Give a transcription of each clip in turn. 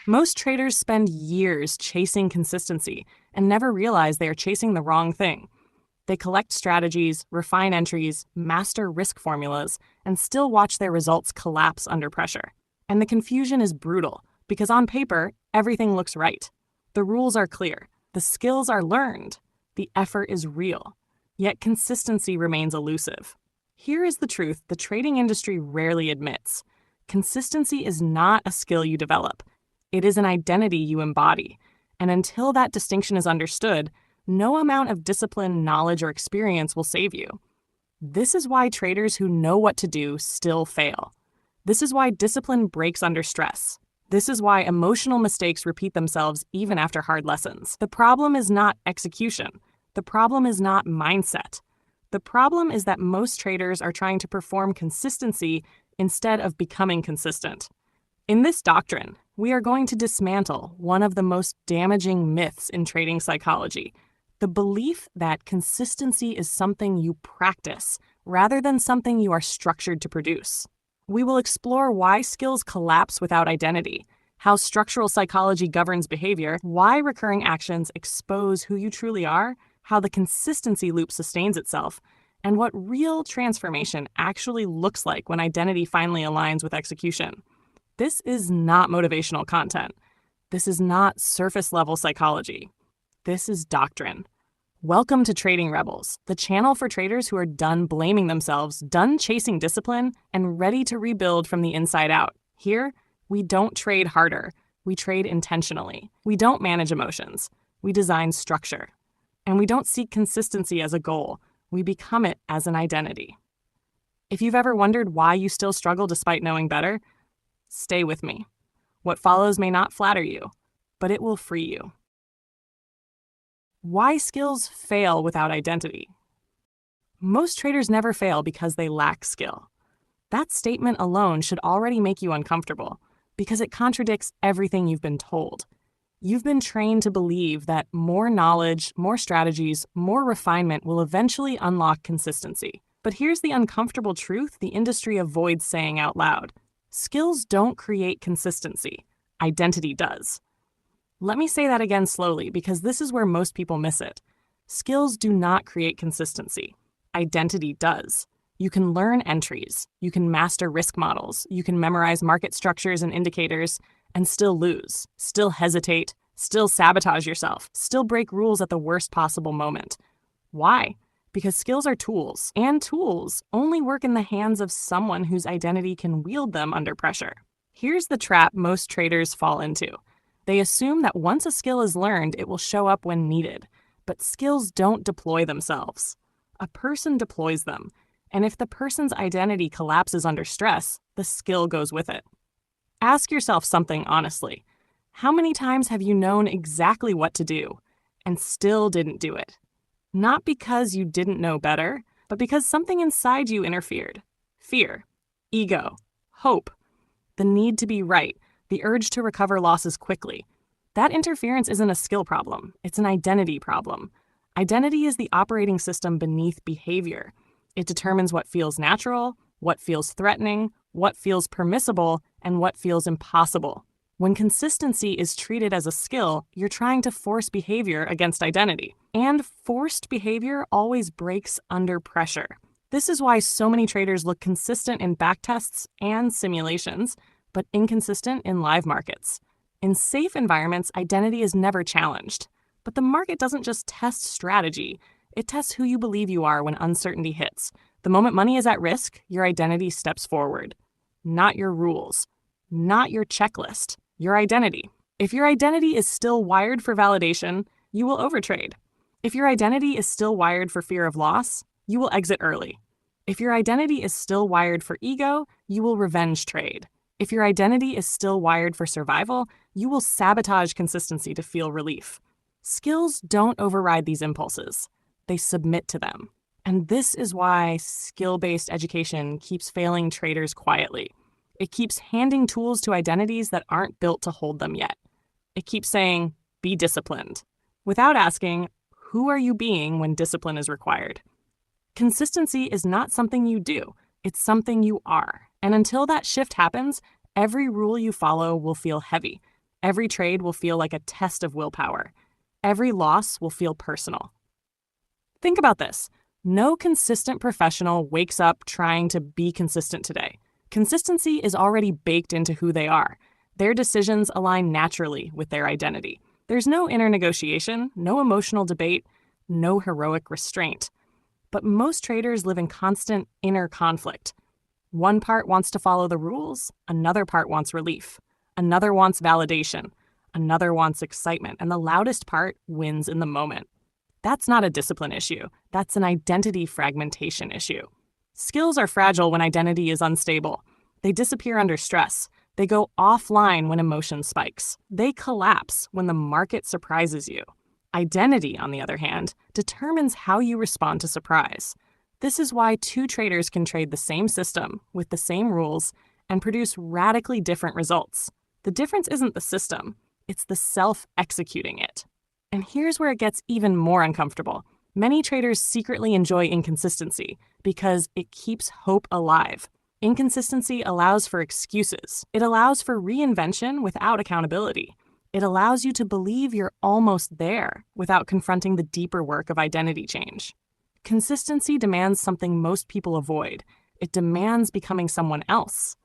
Most traders spend years chasing consistency and never realize they are chasing the wrong thing. They collect strategies, refine entries, master risk formulas, and still watch their results collapse under pressure. And the confusion is brutal, because on paper, everything looks right. The rules are clear, the skills are learned, the effort is real. Yet consistency remains elusive. Here is the truth the trading industry rarely admits. Consistency is not a skill you develop. It is an identity you embody. And until that distinction is understood, no amount of discipline, knowledge, or experience will save you. This is why traders who know what to do still fail. This is why discipline breaks under stress. This is why emotional mistakes repeat themselves even after hard lessons. The problem is not execution. The problem is not mindset. The problem is that most traders are trying to perform consistency instead of becoming consistent. In this doctrine, we are going to dismantle one of the most damaging myths in trading psychology, the belief that consistency is something you practice rather than something you are structured to produce. We will explore why skills collapse without identity, how structural psychology governs behavior, why recurring actions expose who you truly are, how the consistency loop sustains itself, and what real transformation actually looks like when identity finally aligns with execution. This is not motivational content. This is not surface-level psychology. This is doctrine. Welcome to Trading Rebels, the channel for traders who are done blaming themselves, done chasing discipline, and ready to rebuild from the inside out. Here, we don't trade harder. We trade intentionally. We don't manage emotions. We design structure. And we don't seek consistency as a goal. We become it as an identity. If you've ever wondered why you still struggle despite knowing better, stay with me. What follows may not flatter you, but it will free you. Why skills fail without identity? Most traders never fail because they lack skill. That statement alone should already make you uncomfortable because it contradicts everything you've been told. You've been trained to believe that more knowledge, more strategies, more refinement will eventually unlock consistency. But here's the uncomfortable truth the industry avoids saying out loud. Skills don't create consistency. Identity does. Let me say that again slowly because this is where most people miss it. Skills do not create consistency. Identity does. You can learn entries, you can master risk models, you can memorize market structures and indicators, and still lose, still hesitate, still sabotage yourself, still break rules at the worst possible moment. Why? Because skills are tools, and tools only work in the hands of someone whose identity can wield them under pressure. Here's the trap most traders fall into. They assume that once a skill is learned, it will show up when needed. But skills don't deploy themselves. A person deploys them. And if the person's identity collapses under stress, the skill goes with it. Ask yourself something honestly. How many times have you known exactly what to do and still didn't do it? Not because you didn't know better, but because something inside you interfered. Fear, ego, hope, the need to be right, the urge to recover losses quickly. That interference isn't a skill problem, it's an identity problem. Identity is the operating system beneath behavior. It determines what feels natural, what feels threatening, what feels permissible, and what feels impossible. When consistency is treated as a skill, you're trying to force behavior against identity. And forced behavior always breaks under pressure. This is why so many traders look consistent in backtests and simulations, but inconsistent in live markets. In safe environments, identity is never challenged. But the market doesn't just test strategy, it tests who you believe you are when uncertainty hits. The moment money is at risk, your identity steps forward. Not your rules, not your checklist, your identity. If your identity is still wired for validation, you will overtrade. If your identity is still wired for fear of loss, you will exit early. If your identity is still wired for ego, you will revenge trade. If your identity is still wired for survival, you will sabotage consistency to feel relief. Skills don't override these impulses. They submit to them. And this is why skill-based education keeps failing traders quietly. It keeps handing tools to identities that aren't built to hold them yet. It keeps saying, be disciplined, without asking, who are you being when discipline is required? Consistency is not something you do, it's something you are. And until that shift happens, every rule you follow will feel heavy. Every trade will feel like a test of willpower. Every loss will feel personal. Think about this. No consistent professional wakes up trying to be consistent today. Consistency is already baked into who they are. Their decisions align naturally with their identity. There's no inner negotiation, no emotional debate, no heroic restraint. But most traders live in constant inner conflict. One part wants to follow the rules, another part wants relief. Another wants validation, another wants excitement, and the loudest part wins in the moment. That's not a discipline issue. That's an identity fragmentation issue. Skills are fragile when identity is unstable. They disappear under stress. They go offline when emotion spikes. They collapse when the market surprises you. Identity, on the other hand, determines how you respond to surprise. This is why two traders can trade the same system with the same rules and produce radically different results. The difference isn't the system, it's the self executing it. And here's where it gets even more uncomfortable. Many traders secretly enjoy inconsistency because it keeps hope alive. Inconsistency allows for excuses. It allows for reinvention without accountability. It allows you to believe you're almost there without confronting the deeper work of identity change. Consistency demands something most people avoid. It demands becoming someone else.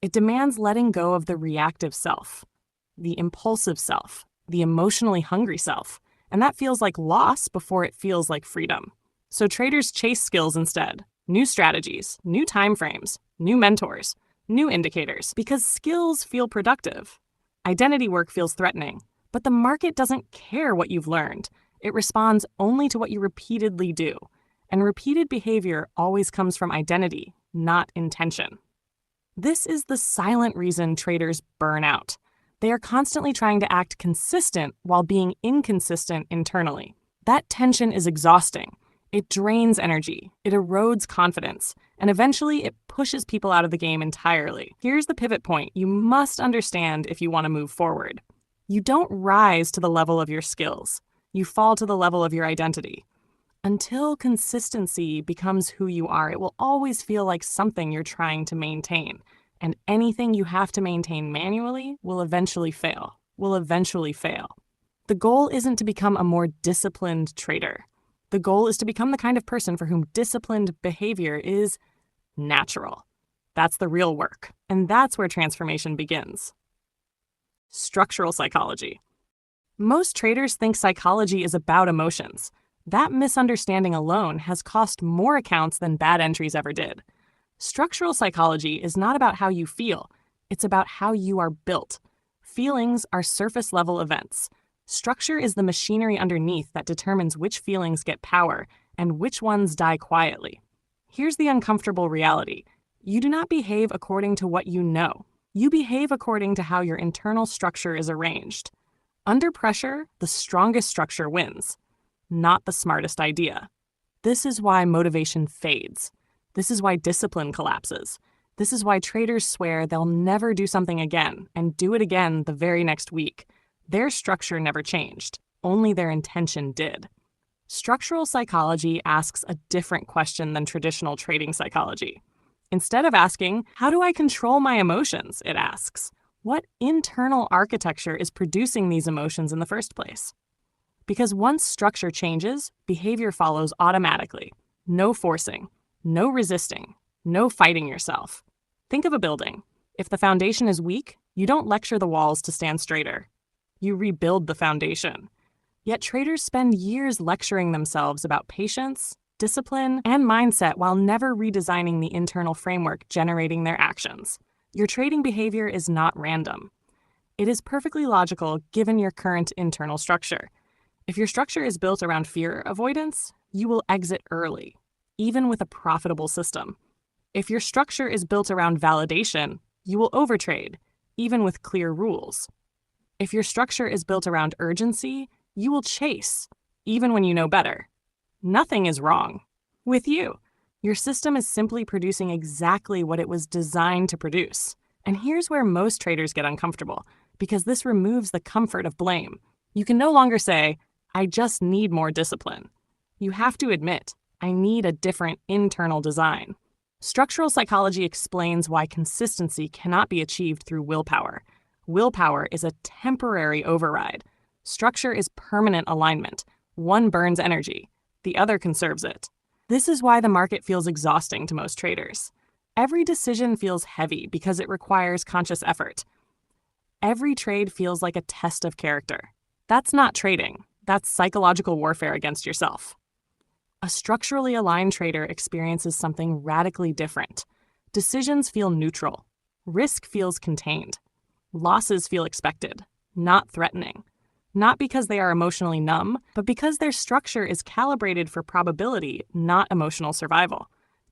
It demands letting go of the reactive self, the impulsive self, the emotionally hungry self, and that feels like loss before it feels like freedom. So traders chase skills instead, new strategies, new time frames, new mentors, new indicators, because skills feel productive. Identity work feels threatening, but the market doesn't care what you've learned. It responds only to what you repeatedly do, and repeated behavior always comes from identity, not intention. This is the silent reason traders burn out. They are constantly trying to act consistent while being inconsistent internally. That tension is exhausting. It drains energy, it erodes confidence, and eventually it pushes people out of the game entirely. Here's the pivot point you must understand if you want to move forward. You don't rise to the level of your skills. You fall to the level of your identity. Until consistency becomes who you are, it will always feel like something you're trying to maintain. And anything you have to maintain manually will eventually fail. The goal isn't to become a more disciplined trader. The goal is to become the kind of person for whom disciplined behavior is natural. That's the real work. And that's where transformation begins. Structural psychology. Most traders think psychology is about emotions. That misunderstanding alone has cost more accounts than bad entries ever did. Structural psychology is not about how you feel. It's about how you are built. Feelings are surface-level events. Structure is the machinery underneath that determines which feelings get power and which ones die quietly. Here's the uncomfortable reality. You do not behave according to what you know. You behave according to how your internal structure is arranged. Under pressure, the strongest structure wins, not the smartest idea. This is why motivation fades. This is why discipline collapses. This is why traders swear they'll never do something again and do it again the very next week. Their structure never changed, only their intention did. Structural psychology asks a different question than traditional trading psychology. Instead of asking, how do I control my emotions? It asks, what internal architecture is producing these emotions in the first place? Because once structure changes, behavior follows automatically. No forcing, no resisting, no fighting yourself. Think of a building. If the foundation is weak, you don't lecture the walls to stand straighter. You rebuild the foundation. Yet traders spend years lecturing themselves about patience, discipline, and mindset while never redesigning the internal framework generating their actions. Your trading behavior is not random. It is perfectly logical given your current internal structure. If your structure is built around fear avoidance, you will exit early, even with a profitable system. If your structure is built around validation, you will overtrade, even with clear rules. If your structure is built around urgency, you will chase, even when you know better. Nothing is wrong with you. Your system is simply producing exactly what it was designed to produce. And here's where most traders get uncomfortable, because this removes the comfort of blame. You can no longer say, I just need more discipline. You have to admit, I need a different internal design. Structural psychology explains why consistency cannot be achieved through willpower. Willpower is a temporary override. Structure is permanent alignment. One burns energy, the other conserves it. This is why the market feels exhausting to most traders. Every decision feels heavy because it requires conscious effort. Every trade feels like a test of character. That's not trading. That's psychological warfare against yourself. A structurally aligned trader experiences something radically different. Decisions feel neutral. Risk feels contained. Losses feel expected, not threatening. Not because they are emotionally numb, but because their structure is calibrated for probability, not emotional survival.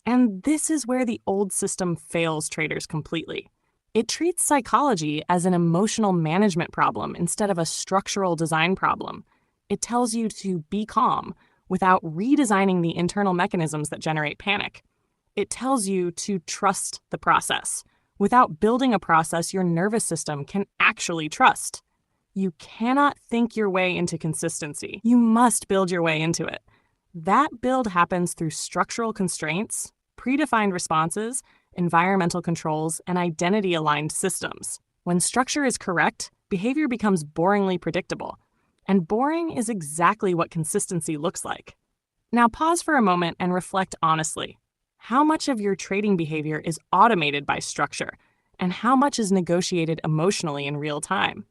And this is where the old system fails traders completely. It treats psychology as an emotional management problem instead of a structural design problem. It tells you to be calm without redesigning the internal mechanisms that generate panic. It tells you to trust the process without building a process your nervous system can actually trust. You cannot think your way into consistency. You must build your way into it. That build happens through structural constraints, predefined responses, environmental controls, and identity-aligned systems. When structure is correct, behavior becomes boringly predictable. And boring is exactly what consistency looks like. Now pause for a moment and reflect honestly. How much of your trading behavior is automated by structure, and how much is negotiated emotionally in real time?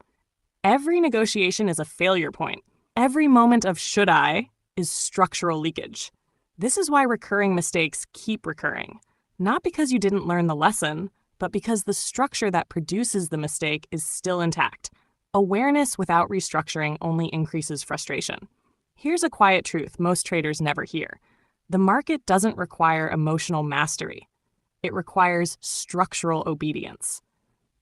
Every negotiation is a failure point. Every moment of should I is structural leakage. This is why recurring mistakes keep recurring. Not because you didn't learn the lesson, but because the structure that produces the mistake is still intact. Awareness without restructuring only increases frustration. Here's a quiet truth most traders never hear. The market doesn't require emotional mastery. It requires structural obedience.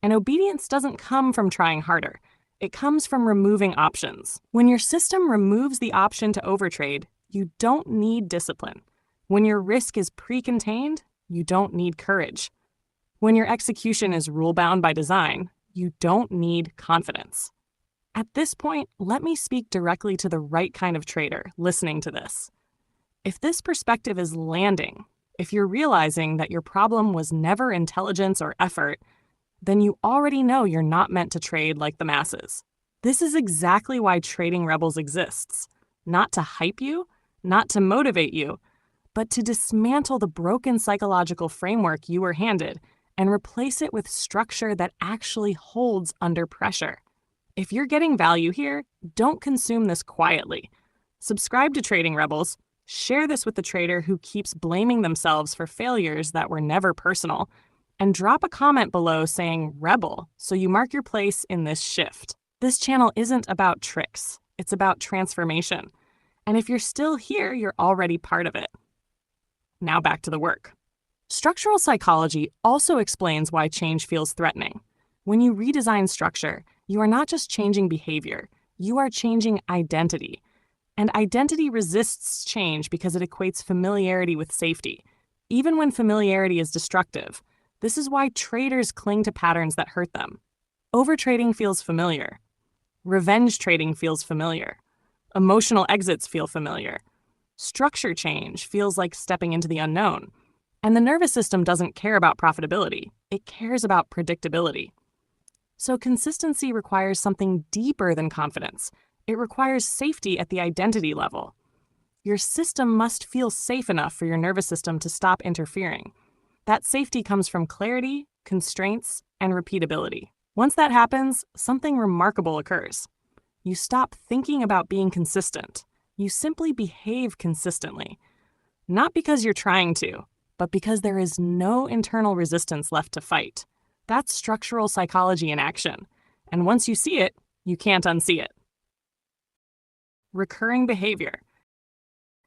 And obedience doesn't come from trying harder. It comes from removing options. When your system removes the option to overtrade, you don't need discipline. When your risk is pre-contained, you don't need courage. When your execution is rule-bound by design, you don't need confidence. At this point, let me speak directly to the right kind of trader listening to this. If this perspective is landing, if you're realizing that your problem was never intelligence or effort, then you already know you're not meant to trade like the masses. This is exactly why Trading Rebels exists. Not to hype you, not to motivate you, but to dismantle the broken psychological framework you were handed and replace it with structure that actually holds under pressure. If you're getting value here, don't consume this quietly. Subscribe to Trading Rebels, share this with the trader who keeps blaming themselves for failures that were never personal, and drop a comment below saying Rebel so you mark your place in this shift. This channel isn't about tricks, it's about transformation. And if you're still here, you're already part of it. Now back to the work. Structural psychology also explains why change feels threatening. When you redesign structure, you are not just changing behavior, you are changing identity. And identity resists change because it equates familiarity with safety, even when familiarity is destructive. This is why traders cling to patterns that hurt them. Overtrading feels familiar. Revenge trading feels familiar. Emotional exits feel familiar. Structure change feels like stepping into the unknown. And the nervous system doesn't care about profitability. It cares about predictability. So consistency requires something deeper than confidence. It requires safety at the identity level. Your system must feel safe enough for your nervous system to stop interfering. That safety comes from clarity, constraints, and repeatability. Once that happens, something remarkable occurs. You stop thinking about being consistent. You simply behave consistently. Not because you're trying to, but because there is no internal resistance left to fight. That's structural psychology in action. And once you see it, you can't unsee it. Recurring behavior.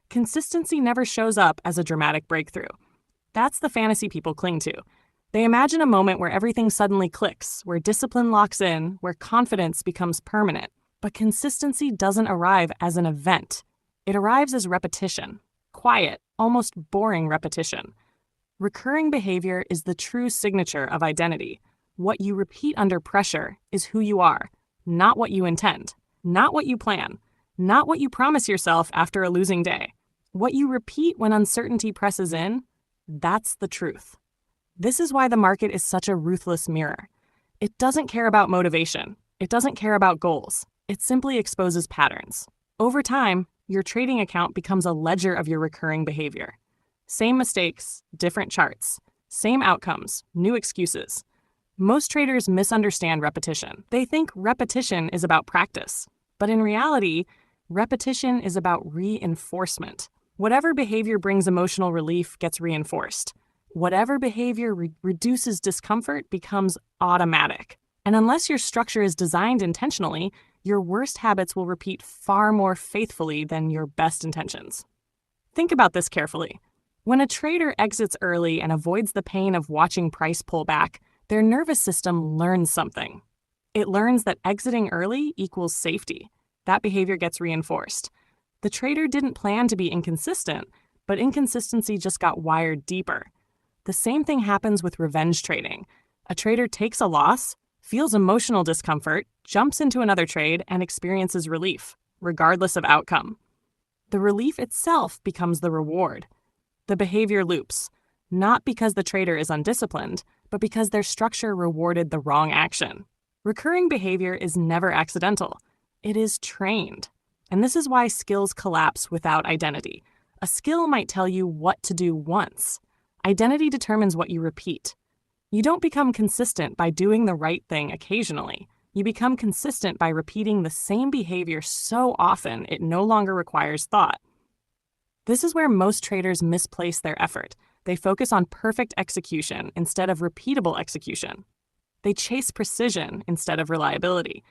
Consistency never shows up as a dramatic breakthrough. That's the fantasy people cling to. They imagine a moment where everything suddenly clicks, where discipline locks in, where confidence becomes permanent. But consistency doesn't arrive as an event. It arrives as repetition. Quiet, almost boring repetition. Recurring behavior is the true signature of identity. What you repeat under pressure is who you are, not what you intend, not what you plan, not what you promise yourself after a losing day. What you repeat when uncertainty presses in, that's the truth. This is why the market is such a ruthless mirror. It doesn't care about motivation. It doesn't care about goals. It simply exposes patterns. Over time, your trading account becomes a ledger of your recurring behavior. Same mistakes, different charts. Same outcomes, new excuses. Most traders misunderstand repetition. They think repetition is about practice. But in reality, repetition is about reinforcement. Whatever behavior brings emotional relief gets reinforced. Whatever behavior reduces discomfort becomes automatic. And unless your structure is designed intentionally, your worst habits will repeat far more faithfully than your best intentions. Think about this carefully. When a trader exits early and avoids the pain of watching price pull back, their nervous system learns something. It learns that exiting early equals safety. That behavior gets reinforced. The trader didn't plan to be inconsistent, but inconsistency just got wired deeper. The same thing happens with revenge trading. A trader takes a loss, feels emotional discomfort, jumps into another trade, and experiences relief, regardless of outcome. The relief itself becomes the reward. The behavior loops, not because the trader is undisciplined, but because their structure rewarded the wrong action. Recurring behavior is never accidental. It is trained. And this is why skills collapse without identity. A skill might tell you what to do once. Identity determines what you repeat. You don't become consistent by doing the right thing occasionally. You become consistent by repeating the same behavior so often it no longer requires thought. This is where most traders misplace their effort. They focus on perfect execution instead of repeatable execution. They chase precision instead of reliability.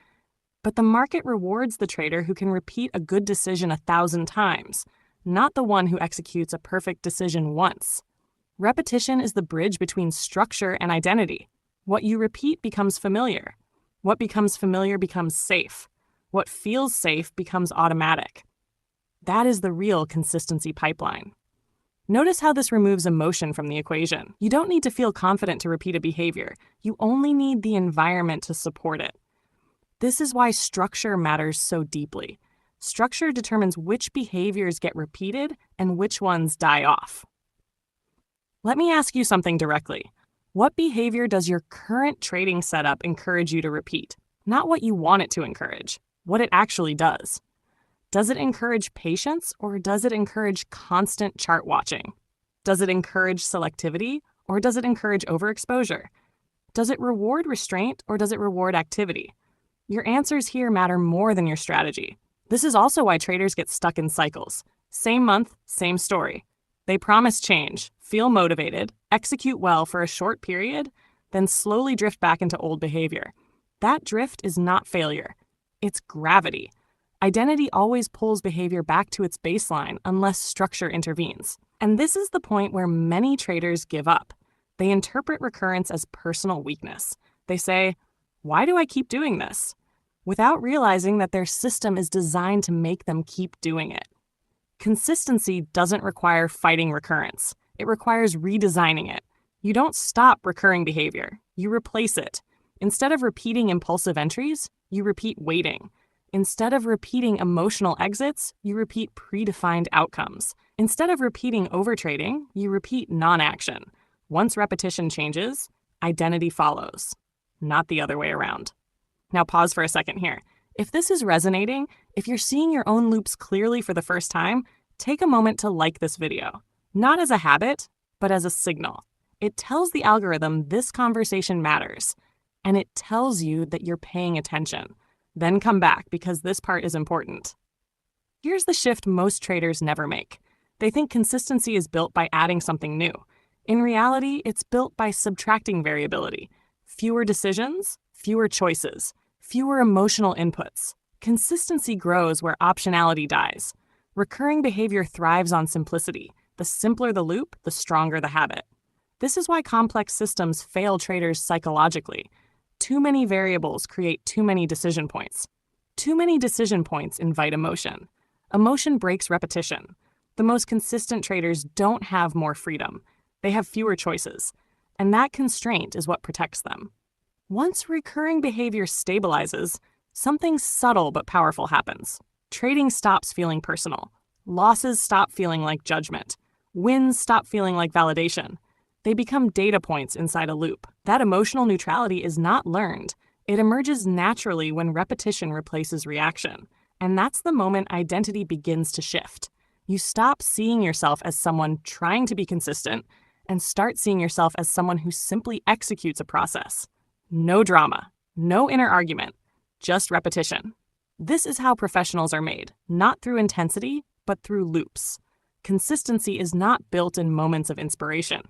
But the market rewards the trader who can repeat a good decision 1,000 times, not the one who executes a perfect decision once. Repetition is the bridge between structure and identity. What you repeat becomes familiar. What becomes familiar becomes safe. What feels safe becomes automatic. That is the real consistency pipeline. Notice how this removes emotion from the equation. You don't need to feel confident to repeat a behavior. You only need the environment to support it. This is why structure matters so deeply. Structure determines which behaviors get repeated and which ones die off. Let me ask you something directly. What behavior does your current trading setup encourage you to repeat? Not what you want it to encourage, what it actually does. Does it encourage patience or does it encourage constant chart watching? Does it encourage selectivity or does it encourage overexposure? Does it reward restraint or does it reward activity? Your answers here matter more than your strategy. This is also why traders get stuck in cycles. Same month, same story. They promise change, feel motivated, execute well for a short period, then slowly drift back into old behavior. That drift is not failure. It's gravity. Identity always pulls behavior back to its baseline unless structure intervenes. And this is the point where many traders give up. They interpret recurrence as personal weakness. They say, "Why do I keep doing this?" without realizing that their system is designed to make them keep doing it. Consistency doesn't require fighting recurrence. It requires redesigning it. You don't stop recurring behavior. You replace it. Instead of repeating impulsive entries, you repeat waiting. Instead of repeating emotional exits, you repeat predefined outcomes. Instead of repeating overtrading, you repeat non-action. Once repetition changes, identity follows, not the other way around. Now pause for a second here. If this is resonating, if you're seeing your own loops clearly for the first time, take a moment to like this video. Not as a habit, but as a signal. It tells the algorithm this conversation matters, and it tells you that you're paying attention. Then come back because this part is important. Here's the shift most traders never make. They think consistency is built by adding something new. In reality, it's built by subtracting variability. Fewer decisions, fewer choices, fewer emotional inputs. Consistency grows where optionality dies. Recurring behavior thrives on simplicity. The simpler the loop, the stronger the habit. This is why complex systems fail traders psychologically. Too many variables create too many decision points. Too many decision points invite emotion. Emotion breaks repetition. The most consistent traders don't have more freedom. They have fewer choices. And that constraint is what protects them. Once recurring behavior stabilizes, something subtle but powerful happens. Trading stops feeling personal. Losses stop feeling like judgment. Wins stop feeling like validation. They become data points inside a loop. That emotional neutrality is not learned. It emerges naturally when repetition replaces reaction. And that's the moment identity begins to shift. You stop seeing yourself as someone trying to be consistent and start seeing yourself as someone who simply executes a process. No drama, no inner argument, just repetition. This is how professionals are made, not through intensity, but through loops. Consistency is not built in moments of inspiration.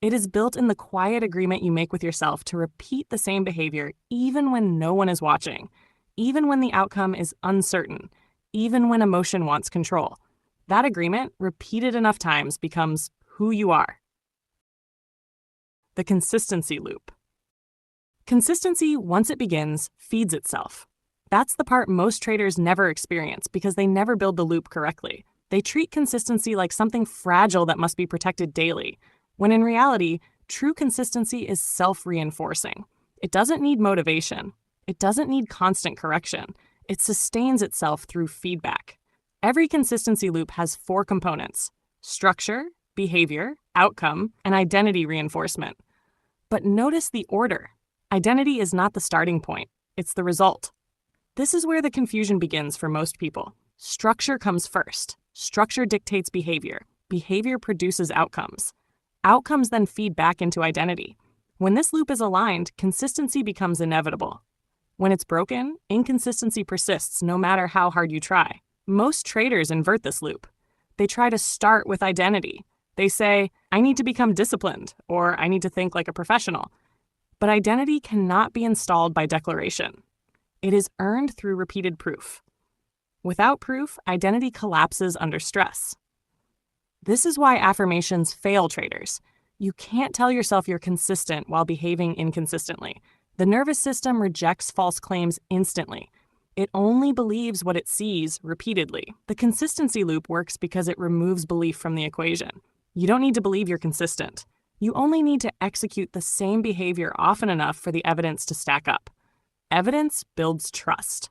It is built in the quiet agreement you make with yourself to repeat the same behavior even when no one is watching, even when the outcome is uncertain, even when emotion wants control. That agreement, repeated enough times, becomes who you are. The consistency loop. Consistency, once it begins, feeds itself. That's the part most traders never experience because they never build the loop correctly. They treat consistency like something fragile that must be protected daily, when in reality, true consistency is self-reinforcing. It doesn't need motivation. It doesn't need constant correction. It sustains itself through feedback. Every consistency loop has 4 components: structure, behavior, outcome, and identity reinforcement. But notice the order. Identity is not the starting point. It's the result. This is where the confusion begins for most people. Structure comes first. Structure dictates behavior. Behavior produces outcomes. Outcomes then feed back into identity. When this loop is aligned, consistency becomes inevitable. When it's broken, inconsistency persists no matter how hard you try. Most traders invert this loop. They try to start with identity. They say, I need to become disciplined, or I need to think like a professional. But identity cannot be installed by declaration. It is earned through repeated proof. Without proof, identity collapses under stress. This is why affirmations fail traders. You can't tell yourself you're consistent while behaving inconsistently. The nervous system rejects false claims instantly. It only believes what it sees repeatedly. The consistency loop works because it removes belief from the equation. You don't need to believe you're consistent. You only need to execute the same behavior often enough for the evidence to stack up. Evidence builds trust.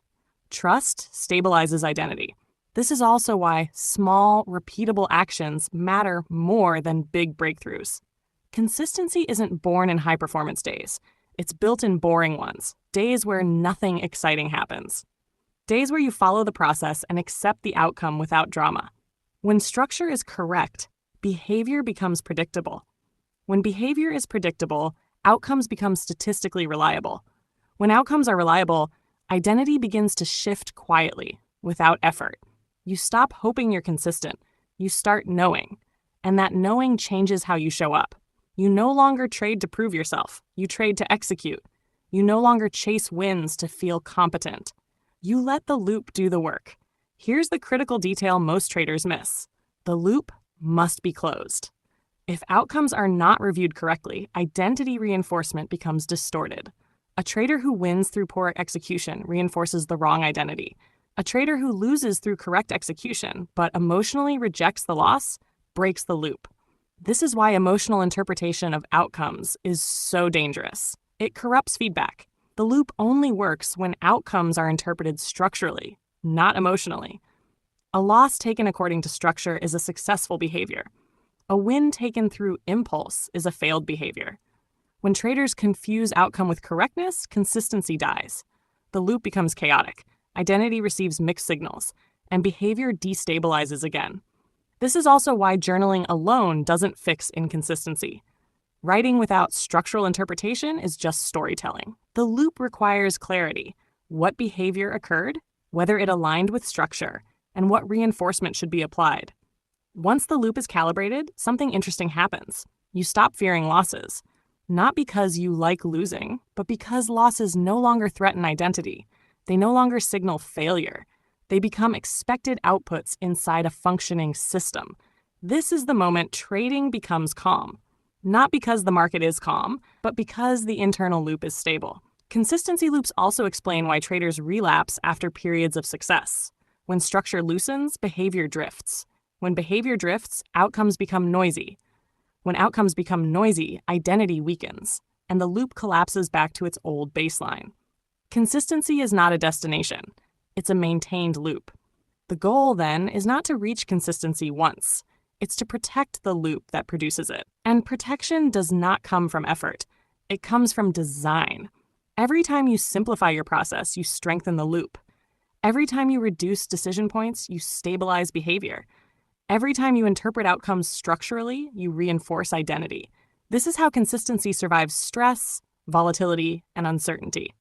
Trust stabilizes identity. This is also why small, repeatable actions matter more than big breakthroughs. Consistency isn't born in high-performance days. It's built in boring ones, days where nothing exciting happens. Days where you follow the process and accept the outcome without drama. When structure is correct, behavior becomes predictable. When behavior is predictable, outcomes become statistically reliable. When outcomes are reliable, identity begins to shift quietly, without effort. You stop hoping you're consistent. You start knowing. And that knowing changes how you show up. You no longer trade to prove yourself. You trade to execute. You no longer chase wins to feel competent. You let the loop do the work. Here's the critical detail most traders miss. The loop must be closed. If outcomes are not reviewed correctly, identity reinforcement becomes distorted. A trader who wins through poor execution reinforces the wrong identity. A trader who loses through correct execution but emotionally rejects the loss breaks the loop. This is why emotional interpretation of outcomes is so dangerous. It corrupts feedback. The loop only works when outcomes are interpreted structurally, not emotionally. A loss taken according to structure is a successful behavior. A win taken through impulse is a failed behavior. When traders confuse outcome with correctness, consistency dies. The loop becomes chaotic. Identity receives mixed signals, and behavior destabilizes again. This is also why journaling alone doesn't fix inconsistency. Writing without structural interpretation is just storytelling. The loop requires clarity: what behavior occurred, whether it aligned with structure, and what reinforcement should be applied. Once the loop is calibrated, something interesting happens. You stop fearing losses, not because you like losing, but because losses no longer threaten identity. They no longer signal failure. They become expected outputs inside a functioning system. This is the moment trading becomes calm. Not because the market is calm, but because the internal loop is stable. Consistency loops also explain why traders relapse after periods of success. When structure loosens, behavior drifts. When behavior drifts, outcomes become noisy. When outcomes become noisy, identity weakens, and the loop collapses back to its old baseline. Consistency is not a destination. It's a maintained loop. The goal, then, is not to reach consistency once. It's to protect the loop that produces it. And protection does not come from effort. It comes from design. Every time you simplify your process, you strengthen the loop. Every time you reduce decision points, you stabilize behavior. Every time you interpret outcomes structurally, you reinforce identity. This is how consistency survives stress, volatility, and uncertainty.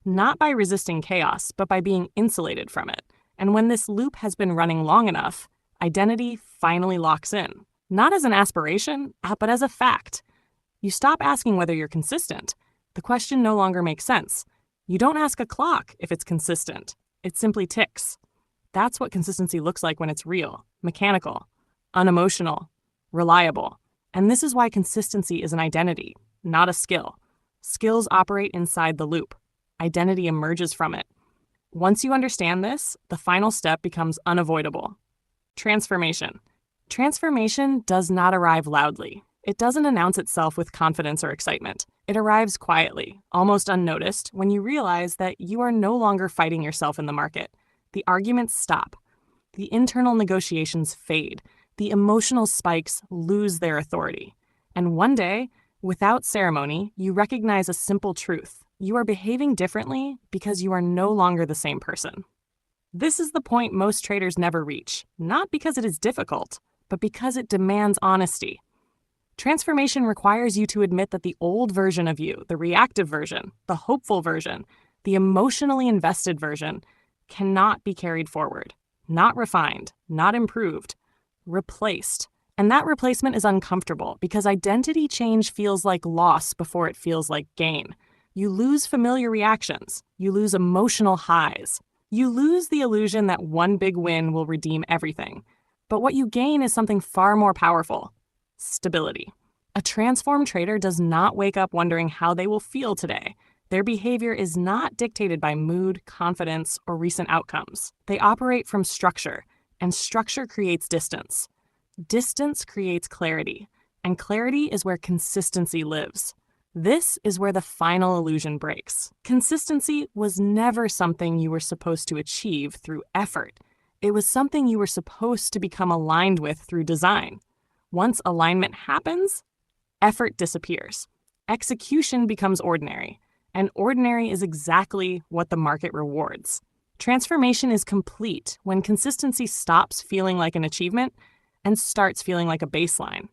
Not by resisting chaos, but by being insulated from it. And when this loop has been running long enough, identity finally locks in. Not as an aspiration, but as a fact. You stop asking whether you're consistent. The question no longer makes sense. You don't ask a clock if it's consistent. It simply ticks. That's what consistency looks like when it's real, mechanical, unemotional, reliable. And this is why consistency is an identity, not a skill. Skills operate inside the loop. Identity emerges from it. Once you understand this, the final step becomes unavoidable. Transformation. Transformation does not arrive loudly. It doesn't announce itself with confidence or excitement. It arrives quietly, almost unnoticed, when you realize that you are no longer fighting yourself in the market. The arguments stop. The internal negotiations fade. The emotional spikes lose their authority. And one day, without ceremony, you recognize a simple truth. You are behaving differently because you are no longer the same person. This is the point most traders never reach, not because it is difficult, but because it demands honesty. Transformation requires you to admit that the old version of you, the reactive version, the hopeful version, the emotionally invested version, cannot be carried forward, not refined, not improved, replaced. And that replacement is uncomfortable because identity change feels like loss before it feels like gain. You lose familiar reactions. You lose emotional highs. You lose the illusion that one big win will redeem everything. But what you gain is something far more powerful: stability. A transformed trader does not wake up wondering how they will feel today. Their behavior is not dictated by mood, confidence, or recent outcomes. They operate from structure, and structure creates distance. Distance creates clarity, and clarity is where consistency lives. This is where the final illusion breaks. Consistency was never something you were supposed to achieve through effort. It was something you were supposed to become aligned with through design. Once alignment happens, effort disappears. Execution becomes ordinary, and ordinary is exactly what the market rewards. Transformation is complete when consistency stops feeling like an achievement and starts feeling like a baseline.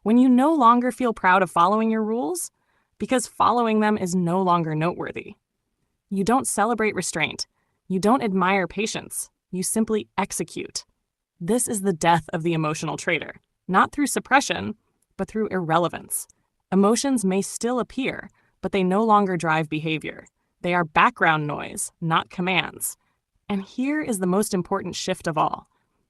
When you no longer feel proud of following your rules, because following them is no longer noteworthy. You don't celebrate restraint. You don't admire patience. You simply execute. This is the death of the emotional trader, not through suppression, but through irrelevance. Emotions may still appear, but they no longer drive behavior. They are background noise, not commands. And here is the most important shift of all.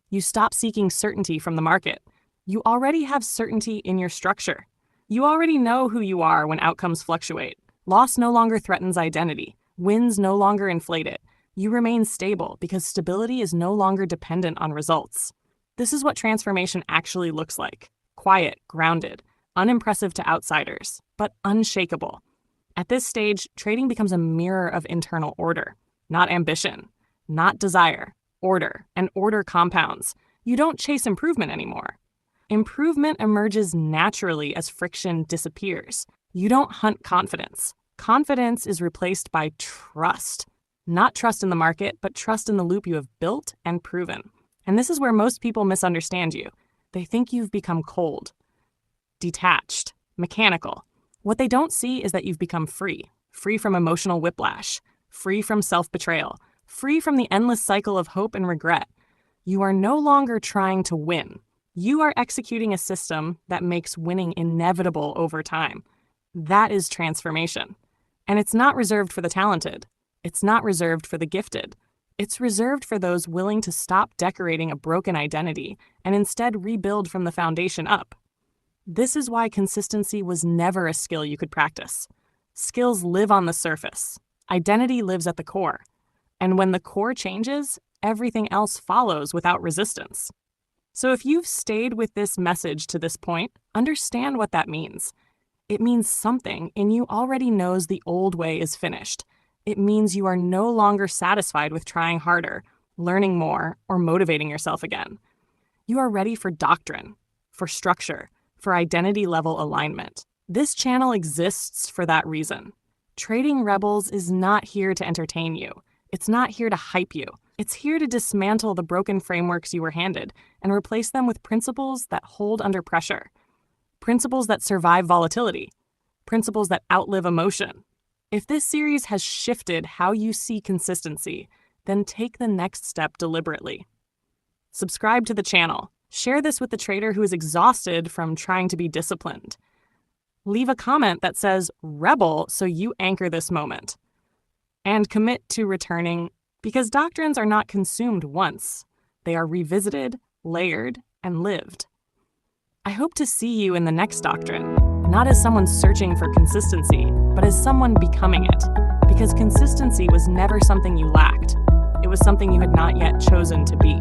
You stop seeking certainty from the market. You already have certainty in your structure. You already know who you are when outcomes fluctuate. Loss no longer threatens identity. Wins no longer inflate it. You remain stable because stability is no longer dependent on results. This is what transformation actually looks like. Quiet, grounded, unimpressive to outsiders, but unshakable. At this stage, trading becomes a mirror of internal order, not ambition, not desire, order, and order compounds. You don't chase improvement anymore. Improvement emerges naturally as friction disappears. You don't hunt confidence. Confidence is replaced by trust. Not trust in the market, but trust in the loop you have built and proven. And this is where most people misunderstand you. They think you've become cold, detached, mechanical. What they don't see is that you've become free from emotional whiplash, free from self-betrayal, free from the endless cycle of hope and regret. You are no longer trying to win. You are executing a system that makes winning inevitable over time. That is transformation. And it's not reserved for the talented. It's not reserved for the gifted. It's reserved for those willing to stop decorating a broken identity and instead rebuild from the foundation up. This is why consistency was never a skill you could practice. Skills live on the surface. Identity lives at the core. And when the core changes, everything else follows without resistance. So if you've stayed with this message to this point, understand what that means. It means something in you already knows the old way is finished. It means you are no longer satisfied with trying harder, learning more, or motivating yourself again. You are ready for doctrine, for structure, for identity-level alignment. This channel exists for that reason. Trading Rebels is not here to entertain you. It's not here to hype you. It's here to dismantle the broken frameworks you were handed and replace them with principles that hold under pressure. Principles that survive volatility. Principles that outlive emotion. If this series has shifted how you see consistency, then take the next step deliberately. Subscribe to the channel. Share this with the trader who is exhausted from trying to be disciplined. Leave a comment that says "Rebel" so you anchor this moment. And commit to returning, because doctrines are not consumed once. They are revisited, layered, and lived. I hope to see you in the next doctrine, not as someone searching for consistency, but as someone becoming it, because consistency was never something you lacked. It was something you had not yet chosen to be.